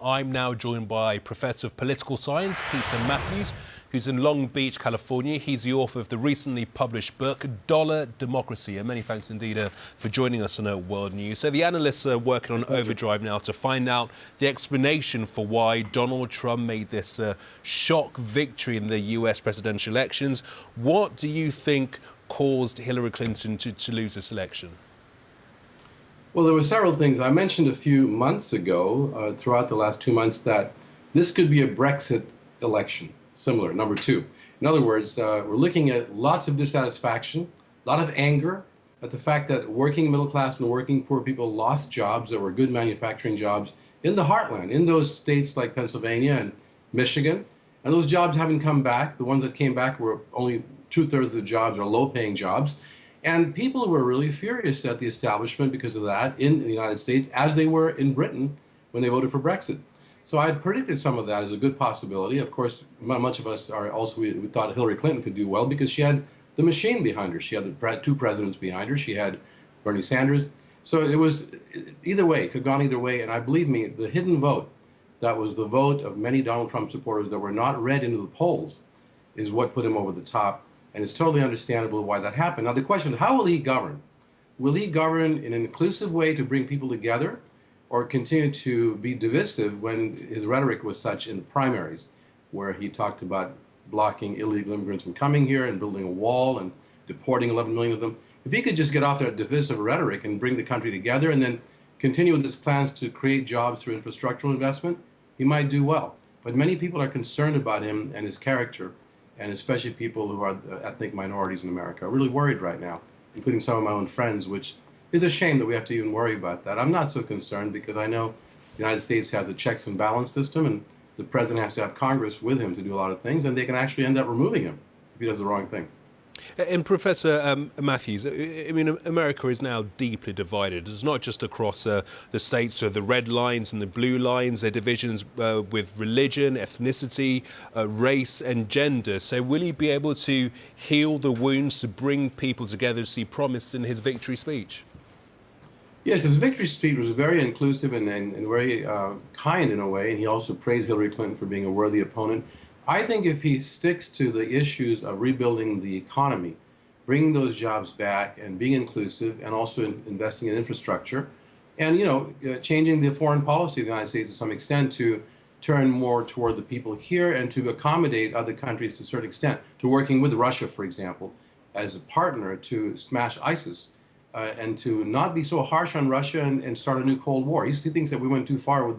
I'm now joined by Professor of Political Science, Peter Mathews, who's in Long Beach, California. He's the author of the recently published book, Dollar Democracy. And many thanks indeed for joining us on World News. So the analysts are working on overdrive now to find out the explanation for why Donald Trump made this shock victory in the US presidential elections. What do you think caused Hillary Clinton to lose this election? Well, there were several things. I mentioned a few months ago, throughout the last 2 months, that this could be a Brexit election, similar, number two. In other words, we're looking at lots of dissatisfaction, a lot of anger at the fact that working middle class and working poor people lost jobs that were good manufacturing jobs in the heartland, in those states like Pennsylvania and Michigan. And those jobs haven't come back. The ones that came back were only 2/3 of the jobs are low-paying jobs. And people were really furious at the establishment because of that in the United States, as they were in Britain when they voted for Brexit. So I had predicted some of that as a good possibility. Of course, much of us are also, we thought Hillary Clinton could do well because she had the machine behind her. She had the two presidents behind her. She had Bernie Sanders. So it was either way, it could have gone either way. And I believe me, the hidden vote, that was the vote of many Donald Trump supporters that were not read into the polls, is what put him over the top. And it's totally understandable why that happened. Now, the question is, how will he govern? Will he govern in an inclusive way to bring people together, or continue to be divisive when his rhetoric was such in the primaries, where he talked about blocking illegal immigrants from coming here and building a wall and deporting 11 million of them? If he could just get off that divisive rhetoric and bring the country together and then continue with his plans to create jobs through infrastructural investment, he might do well. But many people are concerned about him and his character, and especially people who are ethnic minorities in America are really worried right now, including some of my own friends, which is a shame that we have to even worry about that. I'm not so concerned because I know the United States has a checks and balance system, and the president has to have Congress with him to do a lot of things, and they can actually end up removing him if he does the wrong thing. And Professor Mathews, I mean, America is now deeply divided. It's not just across the states, so the red lines and the blue lines, there are divisions with religion, ethnicity, race and gender. So will he be able to heal the wounds, to bring people together, as he promised in his victory speech? Yes, his victory speech was very inclusive and very kind in a way, and he also praised Hillary Clinton for being a worthy opponent. I think if he sticks to the issues of rebuilding the economy, bringing those jobs back and being inclusive and also investing in infrastructure and, changing the foreign policy of the United States to some extent to turn more toward the people here and to accommodate other countries to a certain extent, to working with Russia, for example, as a partner to smash ISIS and to not be so harsh on Russia and start a new Cold War. He thinks that we went too far with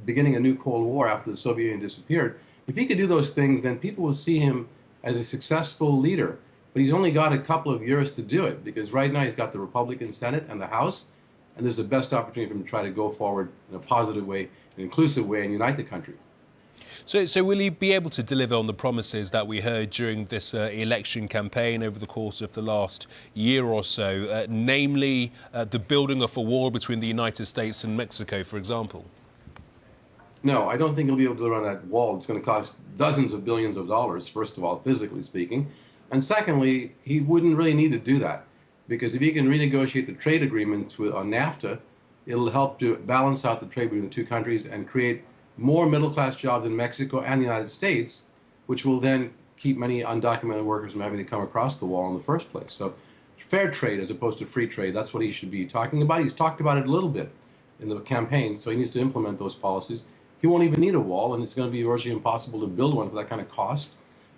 beginning a new Cold War after the Soviet Union disappeared. If he could do those things, then people will see him as a successful leader. But he's only got a couple of years to do it, because right now he's got the Republican Senate and the House, and this is the best opportunity for him to try to go forward in a positive way, an inclusive way, and unite the country. So will he be able to deliver on the promises that we heard during this election campaign over the course of the last year or so, namely the building of a wall between the United States and Mexico, for example? No, I don't think he'll be able to run that wall. It's going to cost dozens of billions of dollars, first of all, physically speaking. And secondly, he wouldn't really need to do that, because if he can renegotiate the trade agreement on NAFTA, it'll help to balance out the trade between the two countries and create more middle-class jobs in Mexico and the United States, which will then keep many undocumented workers from having to come across the wall in the first place. So fair trade as opposed to free trade, that's what he should be talking about. He's talked about it a little bit in the campaign, so he needs to implement those policies. He won't even need a wall, and it's going to be virtually impossible to build one for that kind of cost.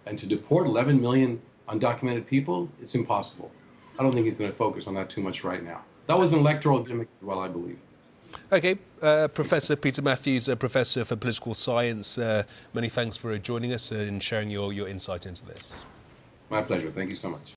And to deport 11 million undocumented people, it's impossible. I don't think he's going to focus on that too much right now. That was an electoral gimmick as well, I believe. OK, Professor Peter Mathews, Professor for Political Science, many thanks for joining us and sharing your insight into this. My pleasure. Thank you so much.